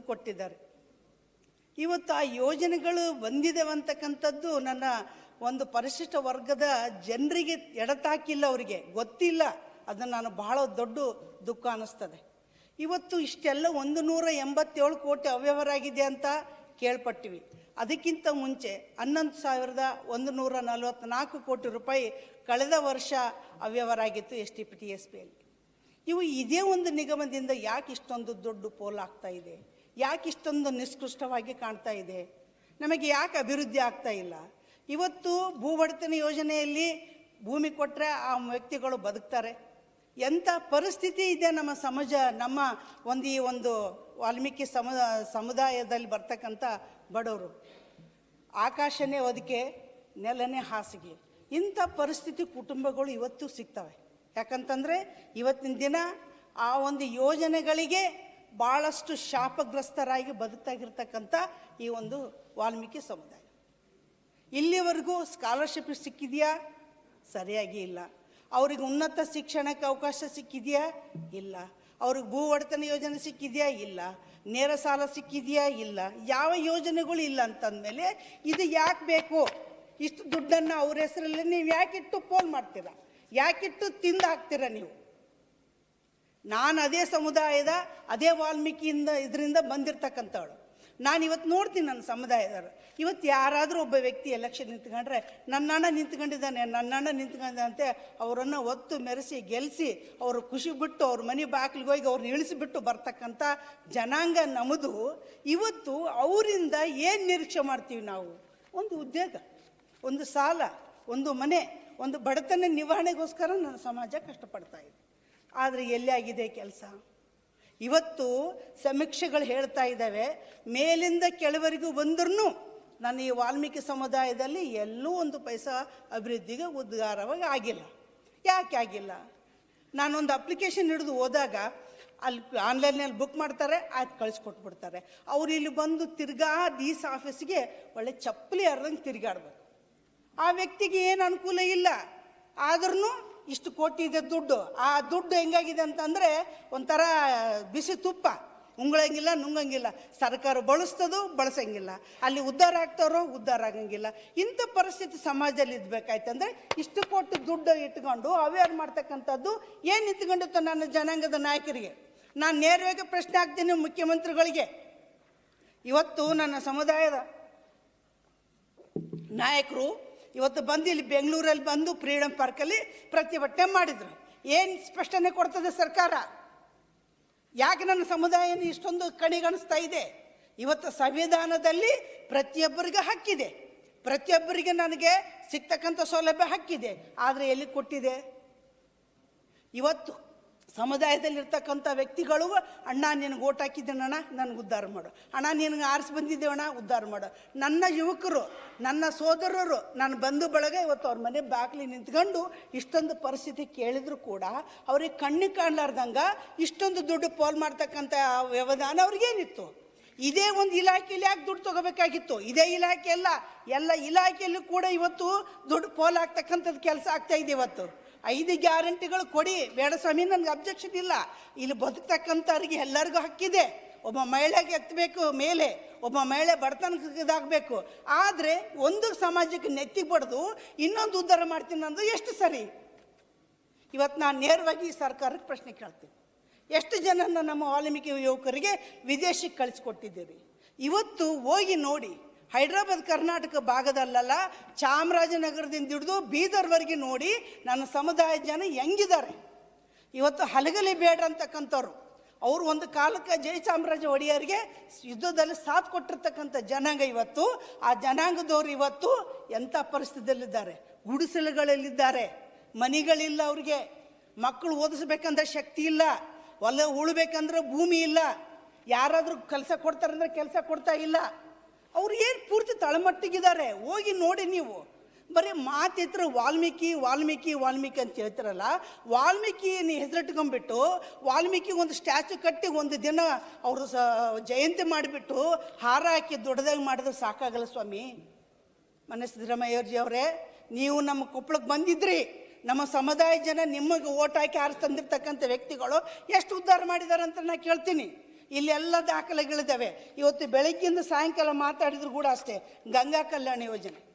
ಕೊಟ್ಟಿದ್ದಾರೆ. ಇವತ್ತು ಆ ಯೋಜನೆಗಳು ಬಂದಿದ್ದೇವೆ ಅಂತಕ್ಕಂಥದ್ದು ನನ್ನ ಒಂದು ಪರಿಶಿಷ್ಟ ವರ್ಗದ ಜನರಿಗೆ ಎಡತಾಕಿಲ್ಲ, ಅವರಿಗೆ ಗೊತ್ತಿಲ್ಲ. ಅದನ್ನು ನಾನು ಬಹಳ ದೊಡ್ಡ ದುಃಖ ಅನ್ನಿಸ್ತದೆ. ಇವತ್ತು ಇಷ್ಟೆಲ್ಲ 187 ಕೋಟಿ ಅವ್ಯವಹಾರ ಆಗಿದೆ ಅಂತ ಕೇಳ್ಪಟ್ಟಿವಿ. ಅದಕ್ಕಿಂತ ಮುಂಚೆ 11,144 ಕೋಟಿ ರೂಪಾಯಿ ಕಳೆದ ವರ್ಷ ಅವ್ಯವಹಾರ ಆಗಿತ್ತು STPTSPಯಲ್ಲಿ. ಇವು ಇದೇ ಒಂದು ನಿಗಮದಿಂದ ಯಾಕೆ ಇಷ್ಟೊಂದು ದೊಡ್ಡ ಪೋಲ್ ಆಗ್ತಾ ಇದೆ? ಯಾಕೆ ಇಷ್ಟೊಂದು ನಿಷ್ಕೃಷ್ಟವಾಗಿ ಕಾಣ್ತಾ ಇದೆ? ನಮಗೆ ಯಾಕೆ ಅಭಿವೃದ್ಧಿ ಆಗ್ತಾ ಇಲ್ಲ? ಇವತ್ತು ಭೂಬಡತನ ಯೋಜನೆಯಲ್ಲಿ ಭೂಮಿ ಕೊಟ್ಟರೆ ಆ ವ್ಯಕ್ತಿಗಳು ಬದುಕ್ತಾರೆ. ಎಂಥ ಪರಿಸ್ಥಿತಿ ಇದೆ ನಮ್ಮ ಸಮಾಜ, ನಮ್ಮ ಈ ಒಂದು ವಾಲ್ಮೀಕಿ ಸಮುದಾಯದಲ್ಲಿ ಬರ್ತಕ್ಕಂಥ ಬಡವರು. ಆಕಾಶನೇ ಹೊದಿಕೆ, ನೆಲನೇ ಹಾಸಿಗೆ, ಇಂಥ ಪರಿಸ್ಥಿತಿ ಕುಟುಂಬಗಳು ಇವತ್ತು ಸಿಗ್ತವೆ. ಯಾಕಂತಂದರೆ ಇವತ್ತಿನ ದಿನ ಆ ಒಂದು ಯೋಜನೆಗಳಿಗೆ ಭಾಳಷ್ಟು ಶಾಪಗ್ರಸ್ತರಾಗಿ ಬದುಕ್ತಾಗಿರ್ತಕ್ಕಂಥ ಈ ಒಂದು ವಾಲ್ಮೀಕಿ ಸಮುದಾಯ. ಇಲ್ಲಿವರೆಗೂ ಸ್ಕಾಲರ್ಶಿಪ್ ಸಿಕ್ಕಿದೆಯಾ? ಸರಿಯಾಗಿ ಇಲ್ಲ. ಅವ್ರಿಗೆ ಉನ್ನತ ಶಿಕ್ಷಣಕ್ಕೆ ಅವಕಾಶ ಸಿಕ್ಕಿದೆಯಾ? ಇಲ್ಲ. ಅವ್ರಿಗೆ ಭೂ ಒಡೆತನ ಯೋಜನೆ ಸಿಕ್ಕಿದೆಯಾ? ಇಲ್ಲ. ನೇರ ಸಾಲ ಸಿಕ್ಕಿದೆಯಾ? ಇಲ್ಲ. ಯಾವ ಯೋಜನೆಗಳು ಇಲ್ಲ ಅಂತಂದಮೇಲೆ ಇದು ಯಾಕೆ ಬೇಕು? ಇಷ್ಟು ದುಡ್ಡನ್ನು ಅವ್ರ ಹೆಸರಲ್ಲಿ ನೀವು ಯಾಕಿಟ್ಟು ಪೋಲ್ ಮಾಡ್ತೀರಾ? ಯಾಕಿಟ್ಟು ತಿಂದು ಹಾಕ್ತೀರಾ ನೀವು? ನಾನು ಅದೇ ಸಮುದಾಯದ, ಅದೇ ವಾಲ್ಮೀಕಿಯಿಂದ ಇದರಿಂದ ಬಂದಿರತಕ್ಕಂಥವಳು. ನಾನು ಇವತ್ತು ನೋಡ್ತೀನಿ ನನ್ನ ಸಮುದಾಯದವರು. ಇವತ್ತು ಯಾರಾದರೂ ಒಬ್ಬ ವ್ಯಕ್ತಿ ಎಲೆಕ್ಷನ್ ನಿಂತ್ಕೊಂಡ್ರೆ ನನ್ನ ಅಣ್ಣ ನಿಂತ್ಕೊಂಡಿದ್ದಾನೆ, ನನ್ನ ಅಣ್ಣ ನಿಂತ್ಕೊಂಡಿದ್ದಂತೆ ಅವರನ್ನು ಒತ್ತು ಮೆರೆಸಿ ಗೆಲ್ಲಿಸಿ ಅವರು ಖುಷಿ ಬಿಟ್ಟು ಅವ್ರ ಮನೆ ಬಾಗಿಲಿಗೆ ಹೋಗಿ ಅವ್ರನ್ನ ಇಳಿಸಿಬಿಟ್ಟು ಬರ್ತಕ್ಕಂಥ ಜನಾಂಗ ನಮ್ಮದು. ಇವತ್ತು ಅವರಿಂದ ಏನು ನಿರೀಕ್ಷೆ ಮಾಡ್ತೀವಿ ನಾವು? ಒಂದು ಉದ್ಯೋಗ, ಒಂದು ಸಾಲ, ಒಂದು ಮನೆ, ಒಂದು ಬಡತನ ನಿವಾರಣೆಗೋಸ್ಕರ ನನ್ನ ಸಮಾಜ ಕಷ್ಟಪಡ್ತಾ ಇದೆ. ಆದರೆ ಎಲ್ಲಿ ಆಗಿದೆ ಕೆಲಸ? ಇವತ್ತು ಸಮೀಕ್ಷೆಗಳು ಹೇಳ್ತಾ ಇದ್ದಾವೆ, ಮೇಲಿಂದ ಕೆಳವರೆಗೂ ಬಂದ್ರೂ ನನ್ನ ಈ ವಾಲ್ಮೀಕಿ ಸಮುದಾಯದಲ್ಲಿ ಎಲ್ಲೂ ಒಂದು ಪೈಸಾ ಅಭಿವೃದ್ಧಿಗೆ ಉದ್ಗಾರವಾಗಿ ಆಗಿಲ್ಲ. ಯಾಕೆ ಆಗಿಲ್ಲ? ನಾನೊಂದು ಅಪ್ಲಿಕೇಶನ್ ಹಿಡಿದು ಹೋದಾಗ ಅಲ್ಲಿ ಆನ್ಲೈನಲ್ಲಿ ಬುಕ್ ಮಾಡ್ತಾರೆ, ಆಯ್ತು ಕಳಿಸ್ಕೊಟ್ಬಿಡ್ತಾರೆ. ಅವ್ರು ಇಲ್ಲಿ ಬಂದು ತಿರ್ಗಾ DC ಆಫೀಸ್ಗೆ ಒಳ್ಳೆ ಚಪ್ಪಲಿ ಹರಿದಂಗೆ ತಿರುಗಾಡ್ಬೇಕು. ಆ ವ್ಯಕ್ತಿಗೆ ಏನು ಅನುಕೂಲ ಇಲ್ಲ. ಆದ್ರೂ ಇಷ್ಟು ಕೋಟಿ ಇದೆ ದುಡ್ಡು. ಆ ದುಡ್ಡು ಹೆಂಗಾಗಿದೆ ಅಂತಂದರೆ ಒಂಥರ ಬಿಸಿ ತುಪ್ಪ, ಉಂಗಳಂಗಿಲ್ಲ, ನುಂಗಂಗಿಲ್ಲ. ಸರ್ಕಾರ ಬಳಸ್ತದೋ ಬಳಸಂಗಿಲ್ಲ, ಅಲ್ಲಿ ಉದ್ಧಾರ ಆಗ್ತಾರೋ ಉದ್ಧಾರ ಆಗಂಗಿಲ್ಲ. ಇಂಥ ಪರಿಸ್ಥಿತಿ ಸಮಾಜದಲ್ಲಿ ಇದ್ಬೇಕಾಯ್ತಂದರೆ ಇಷ್ಟು ಕೋಟಿ ದುಡ್ಡು ಇಟ್ಕೊಂಡು ಅವ್ಯವಹಾರ ಮಾಡ್ತಕ್ಕಂಥದ್ದು ಏನು ನಿಂತ್ಕೊಂಡಿತ್ತು ನನ್ನ ಜನಾಂಗದ ನಾಯಕರಿಗೆ? ನಾನು ನೇರವಾಗಿ ಪ್ರಶ್ನೆ ಹಾಕ್ತೀನಿ ಮುಖ್ಯಮಂತ್ರಿಗಳಿಗೆ. ಇವತ್ತು ನನ್ನ ಸಮುದಾಯದ ನಾಯಕರು ಇವತ್ತು ಬಂದು ಇಲ್ಲಿ ಬೆಂಗಳೂರಲ್ಲಿ ಬಂದು ಫ್ರೀಡಮ್ ಪಾರ್ಕಲ್ಲಿ ಪ್ರತಿಭಟನೆ ಮಾಡಿದರು. ಏನು ಸ್ಪಷ್ಟನೆ ಕೊಡ್ತದೆ ಸರ್ಕಾರ? ಯಾಕೆ ನನ್ನ ಸಮುದಾಯನ ಇಷ್ಟೊಂದು ಕಣಿಗಣಿಸ್ತಾ ಇದೆ? ಇವತ್ತು ಸಂವಿಧಾನದಲ್ಲಿ ಪ್ರತಿಯೊಬ್ಬರಿಗೆ ಹಕ್ಕಿದೆ, ಪ್ರತಿಯೊಬ್ಬರಿಗೆ ನನಗೆ ಸಿಗ್ತಕ್ಕಂಥ ಸೌಲಭ್ಯ ಹಕ್ಕಿದೆ. ಆದರೆ ಎಲ್ಲಿ ಕೊಟ್ಟಿದೆ? ಇವತ್ತು ಸಮುದಾಯದಲ್ಲಿರ್ತಕ್ಕಂಥ ವ್ಯಕ್ತಿಗಳು, ಅಣ್ಣ ನಿನಗೆ ಓಟ್ ಹಾಕಿದ್ದೇನಣ್ಣ, ನನಗೆ ಉದ್ಧಾರ ಮಾಡು. ಅಣ್ಣ ನಿನಗೆ ಆರಿಸಿ ಬಂದಿದ್ದೇವಣ್ಣ, ಉದ್ಧಾರ ಮಾಡು. ನನ್ನ ಯುವಕರು, ನನ್ನ ಸೋದರರು, ನನ್ನ ಬಂಧು ಬಳಗ ಇವತ್ತು ಅವ್ರ ಮನೆ ಬಾಗಿಲಿ ನಿಂತ್ಕೊಂಡು ಇಷ್ಟೊಂದು ಪರಿಸ್ಥಿತಿ ಕೇಳಿದ್ರು ಕೂಡ ಅವ್ರಿಗೆ ಕಣ್ಣಿಗೆ ಕಾಣಲಾರ್ದಂಗೆ ಇಷ್ಟೊಂದು ದುಡ್ಡು ಪೋಲ್ ಮಾಡ್ತಕ್ಕಂಥ ವ್ಯವಧಾನ ಅವ್ರಿಗೇನಿತ್ತು? ಇದೇ ಒಂದು ಇಲಾಖೆಯಲ್ಲಿ ಯಾಕೆ ದುಡ್ಡು ತೊಗೋಬೇಕಾಗಿತ್ತು? ಇದೇ ಇಲಾಖೆ ಅಲ್ಲ, ಎಲ್ಲ ಇಲಾಖೆಯಲ್ಲೂ ಕೂಡ ಇವತ್ತು ದುಡ್ಡು ಪೋಲ್ ಆಗ್ತಕ್ಕಂಥದ್ದು ಕೆಲಸ ಆಗ್ತಾ ಇದೆ. ಇವತ್ತು 5 ಗ್ಯಾರಂಟಿಗಳು ಕೊಡಿ, ಬೇಡ ಸ್ವಾಮಿ, ನನಗೆ ಅಬ್ಜೆಕ್ಷನ್ ಇಲ್ಲ. ಇಲ್ಲಿ ಬದುಕ್ತಕ್ಕಂಥವ್ರಿಗೆ ಎಲ್ಲರಿಗೂ ಹಕ್ಕಿದೆ. ಒಬ್ಬ ಮಹಿಳೆಗೆ ಎತ್ತಬೇಕು ಮೇಲೆ, ಒಬ್ಬ ಮಹಿಳೆ ಬಡತನಕ್ಕಾಗಬೇಕು. ಆದರೆ ಒಂದು ಸಮಾಜಕ್ಕೆ ನೆತ್ತಿಗೆ ಬಡ್ದು ಇನ್ನೊಂದು ಉದ್ಧಾರ ಮಾಡ್ತೀನಿ ಅನ್ನೋದು ಎಷ್ಟು ಸರಿ? ಇವತ್ತು ನಾನು ನೇರವಾಗಿ ಈ ಸರ್ಕಾರಕ್ಕೆ ಪ್ರಶ್ನೆ ಕೇಳ್ತೀನಿ. ಎಷ್ಟು ಜನನ ನಮ್ಮ ವಾಲ್ಮೀಕಿ ಯುವಕರಿಗೆ ವಿದೇಶಕ್ಕೆ ಕಳಿಸ್ಕೊಟ್ಟಿದ್ದೀರಿ? ಇವತ್ತು ಹೋಗಿ ನೋಡಿ. ಹೈದ್ರಾಬಾದ್ ಕರ್ನಾಟಕ ಭಾಗದಲ್ಲ, ಚಾಮರಾಜನಗರದಿಂದ ಹಿಡಿದು ಬೀದರ್ವರೆಗೆ ನೋಡಿ ನನ್ನ ಸಮುದಾಯದ ಜನ ಹೆಂಗಿದ್ದಾರೆ. ಇವತ್ತು ಹಲಗಲಿ ಬೇಡ ಅಂತಕ್ಕಂಥವ್ರು, ಅವರು ಒಂದು ಕಾಲಕ್ಕೆ ಜಯಚಾಮರಾಜ ಒಡೆಯರಿಗೆ ಯುದ್ಧದಲ್ಲಿ ಸಾಥ್ ಕೊಟ್ಟಿರ್ತಕ್ಕಂಥ ಜನಾಂಗ. ಇವತ್ತು ಆ ಜನಾಂಗದವರು ಇವತ್ತು ಎಂಥ ಪರಿಸ್ಥಿತಿಯಲ್ಲಿದ್ದಾರೆ? ಗುಡಿಸಲುಗಳಲ್ಲಿದ್ದಾರೆ, ಮನೆಗಳಿಲ್ಲ, ಅವ್ರಿಗೆ ಮಕ್ಕಳು ಓದಿಸ್ಬೇಕಂದ್ರೆ ಶಕ್ತಿ ಇಲ್ಲ, ಹೊಲ ಉಳ್ಬೇಕಂದ್ರೆ ಭೂಮಿ ಇಲ್ಲ, ಯಾರಾದರೂ ಕೆಲಸ ಕೊಡ್ತಾರಂದ್ರೆ ಕೆಲಸ ಕೊಡ್ತಾ ಇಲ್ಲ. ಅವ್ರು ಏನು ಪೂರ್ತಿ ತಳಮಟ್ಟಿಗಿದ್ದಾರೆ. ಹೋಗಿ ನೋಡಿ ನೀವು. ಬರೀ ಮಾತಿತ್ರ ವಾಲ್ಮೀಕಿ ವಾಲ್ಮೀಕಿ ವಾಲ್ಮೀಕಿ ಅಂತ ಹೇಳ್ತಾರಲ್ಲ, ವಾಲ್ಮೀಕಿ ಹೆಸರಿಟ್ಕೊಂಡ್ಬಿಟ್ಟು ವಾಲ್ಮೀಕಿ ಒಂದು ಸ್ಟ್ಯಾಚು ಕಟ್ಟಿ ಒಂದು ದಿನ ಅವರು ಜಯಂತಿ ಮಾಡಿಬಿಟ್ಟು ಹಾರ ಹಾಕಿ ದೊಡ್ಡದಾಗಿ ಮಾಡಿದ್ರೆ ಸಾಕಾಗಲ್ಲ ಸ್ವಾಮಿ. ಮನೆ ಸಿದ್ದರಾಮಯ್ಯವ್ರಜಿ ಅವರೇ, ನೀವು ನಮ್ಮ ಕೊಪ್ಪಳಕ್ಕೆ ಬಂದಿದ್ರಿ, ನಮ್ಮ ಸಮುದಾಯ ಜನ ನಿಮಗೆ ಓಟ್ ಹಾಕಿ ಆರಿಸಿ ತಂದಿರ್ತಕ್ಕಂಥ ವ್ಯಕ್ತಿಗಳು ಎಷ್ಟು ಉದ್ಧಾರ ಮಾಡಿದ್ದಾರೆ ಅಂತ ನಾನು ಕೇಳ್ತೀನಿ. ಇಲ್ಲೆಲ್ಲ ದಾಖಲೆಗಳಿದ್ದಾವೆ. ಇವತ್ತು ಬೆಳಗ್ಗಿಂದ ಸಾಯಂಕಾಲ ಮಾತಾಡಿದ್ರು ಕೂಡ ಅಷ್ಟೇ, ಗಂಗಾ ಕಲ್ಯಾಣ ಯೋಜನೆ